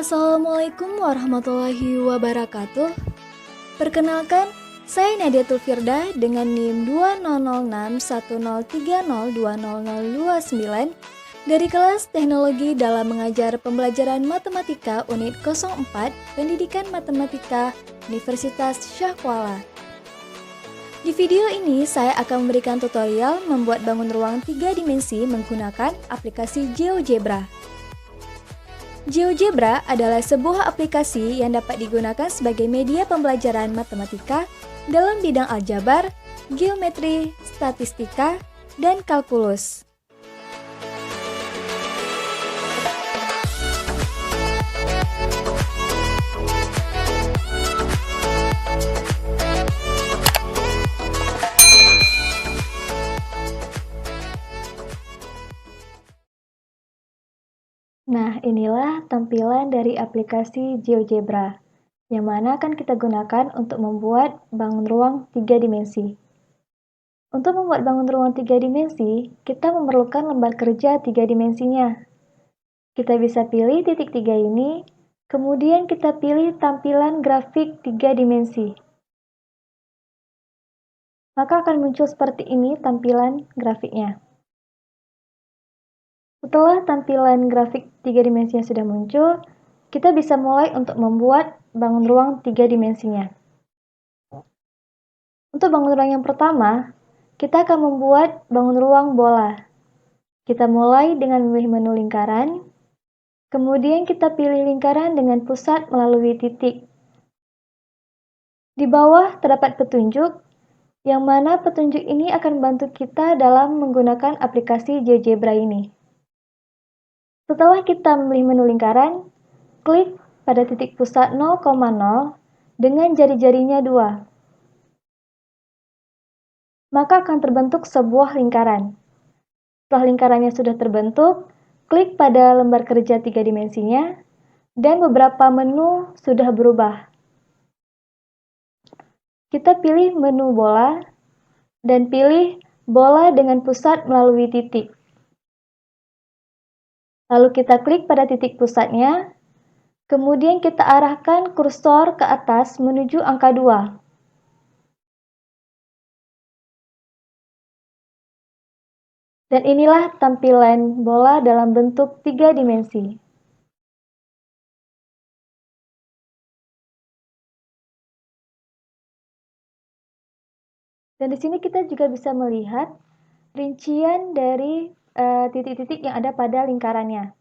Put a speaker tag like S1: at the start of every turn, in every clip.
S1: Assalamualaikum warahmatullahi wabarakatuh. Perkenalkan, saya Nadiatul Firda dengan NIM 2006103020029 dari kelas Teknologi dalam Mengajar Pembelajaran Matematika Unit 04 Pendidikan Matematika Universitas Syahkuala. Di video ini, saya akan memberikan tutorial membuat bangun ruang 3 dimensi menggunakan aplikasi GeoGebra. GeoGebra adalah sebuah aplikasi yang dapat digunakan sebagai media pembelajaran matematika dalam bidang aljabar, geometri, statistika, dan kalkulus. Nah, inilah tampilan dari aplikasi GeoGebra, yang mana akan kita gunakan untuk membuat bangun ruang 3 dimensi. Untuk membuat bangun ruang 3 dimensi, kita memerlukan lembar kerja 3 dimensinya. Kita bisa pilih titik 3 ini, kemudian kita pilih tampilan grafik 3 dimensi. Maka akan muncul seperti ini tampilan grafiknya. Setelah tampilan grafik 3 dimensinya sudah muncul, kita bisa mulai untuk membuat bangun ruang 3 dimensinya. Untuk bangun ruang yang pertama, kita akan membuat bangun ruang bola. Kita mulai dengan memilih menu lingkaran, kemudian kita pilih lingkaran dengan pusat melalui titik. Di bawah terdapat petunjuk, yang mana petunjuk ini akan membantu kita dalam menggunakan aplikasi GeoGebra ini. Setelah kita memilih menu lingkaran, klik pada titik pusat 0,0 dengan jari-jarinya 2. Maka akan terbentuk sebuah lingkaran. Setelah lingkarannya sudah terbentuk, klik pada lembar kerja 3 dimensinya, dan beberapa menu sudah berubah. Kita pilih menu bola, dan pilih bola dengan pusat melalui titik. Lalu kita klik pada titik pusatnya, kemudian kita arahkan kursor ke atas menuju angka 2. Dan inilah tampilan bola dalam bentuk 3 dimensi. Dan di sini kita juga bisa melihat rincian dari titik-titik yang ada pada lingkarannya.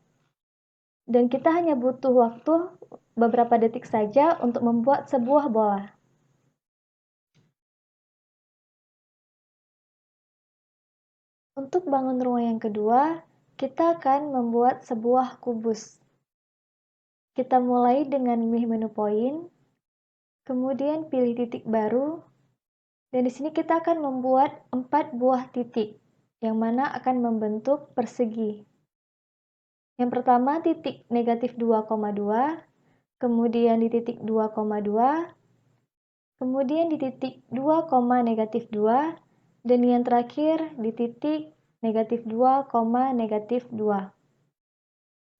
S1: Dan kita hanya butuh waktu beberapa detik saja untuk membuat sebuah bola. Untuk bangun ruang yang kedua, kita akan membuat sebuah kubus. Kita mulai dengan memilih menu poin, kemudian pilih titik baru, dan di sini kita akan membuat 4 buah titik, yang mana akan membentuk persegi. Yang pertama titik negatif 2,2, kemudian di titik 2,2, kemudian di titik 2, negatif 2, dan yang terakhir di titik negatif 2, negatif 2.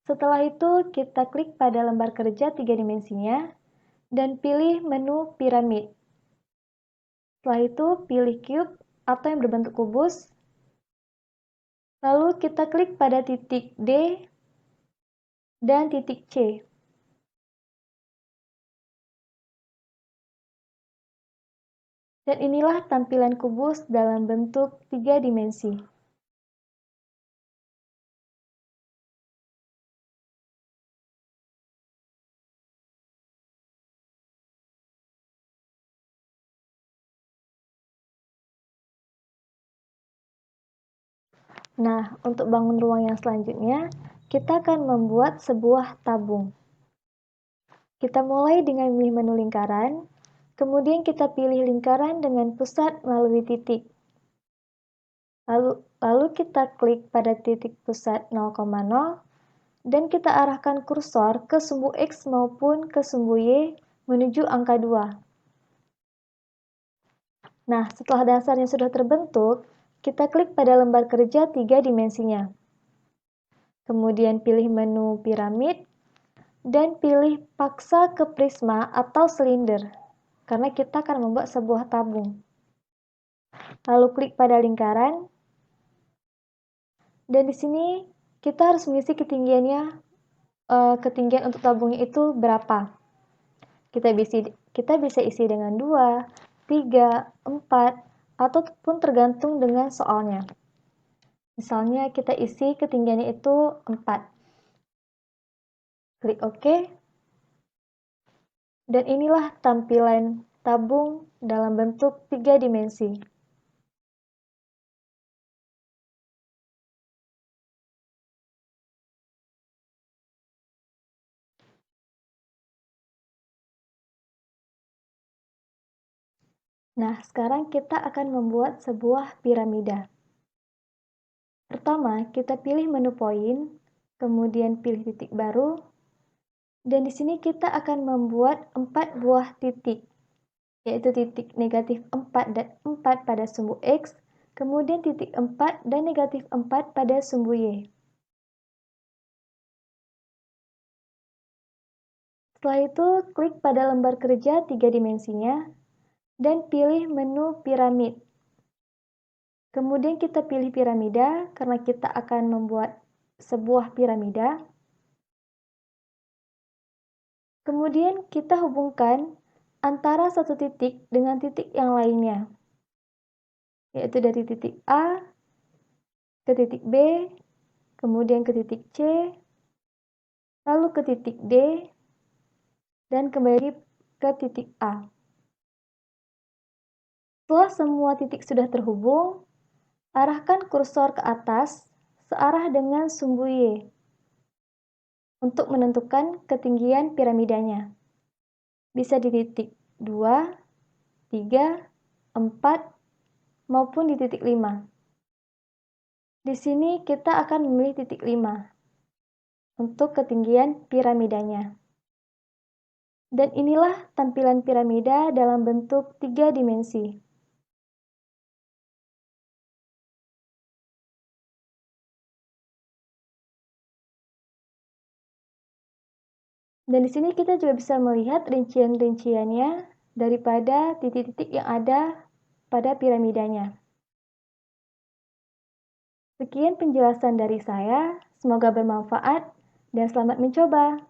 S1: Setelah itu kita klik pada lembar kerja 3 dimensinya dan pilih menu piramid. Setelah itu pilih cube atau yang berbentuk kubus. Lalu kita klik pada titik D dan titik C. Dan inilah tampilan kubus dalam bentuk 3 dimensi. Nah, untuk bangun ruang yang selanjutnya, kita akan membuat sebuah tabung. Kita mulai dengan memilih menu lingkaran, kemudian kita pilih lingkaran dengan pusat melalui titik. Lalu kita klik pada titik pusat 0,0 dan kita arahkan kursor ke sumbu X maupun ke sumbu Y menuju angka 2. Nah, setelah dasarnya sudah terbentuk, kita klik pada lembar kerja 3 dimensinya. Kemudian pilih menu piramid, dan pilih paksa ke prisma atau silinder, karena kita akan membuat sebuah tabung. Lalu klik pada lingkaran, dan di sini kita harus mengisi ketinggiannya, ketinggian untuk tabungnya itu berapa. Kita bisa isi dengan 2, 3, 4, ataupun tergantung dengan soalnya. Misalnya kita isi ketinggiannya itu 4. Klik OK. Dan inilah tampilan tabung dalam bentuk 3 dimensi. Nah, sekarang kita akan membuat sebuah piramida. Pertama, kita pilih menu poin, kemudian pilih titik baru, dan di sini kita akan membuat 4 buah titik, yaitu titik negatif 4 dan 4 pada sumbu X, kemudian titik 4 dan negatif 4 pada sumbu Y. Setelah itu, klik pada lembar kerja 3 dimensinya, dan pilih menu piramid. Kemudian kita pilih piramida, karena kita akan membuat sebuah piramida. Kemudian kita hubungkan antara satu titik dengan titik yang lainnya, yaitu dari titik A ke titik B, kemudian ke titik C, lalu ke titik D, dan kembali ke titik A. Setelah semua titik sudah terhubung, arahkan kursor ke atas searah dengan sumbu Y untuk menentukan ketinggian piramidanya. Bisa di titik 2, 3, 4, maupun di titik 5. Di sini kita akan memilih titik 5 untuk ketinggian piramidanya. Dan inilah tampilan piramida dalam bentuk 3 dimensi. Dan di sini kita juga bisa melihat rincian-rinciannya daripada titik-titik yang ada pada piramidanya. Sekian penjelasan dari saya, semoga bermanfaat dan selamat mencoba.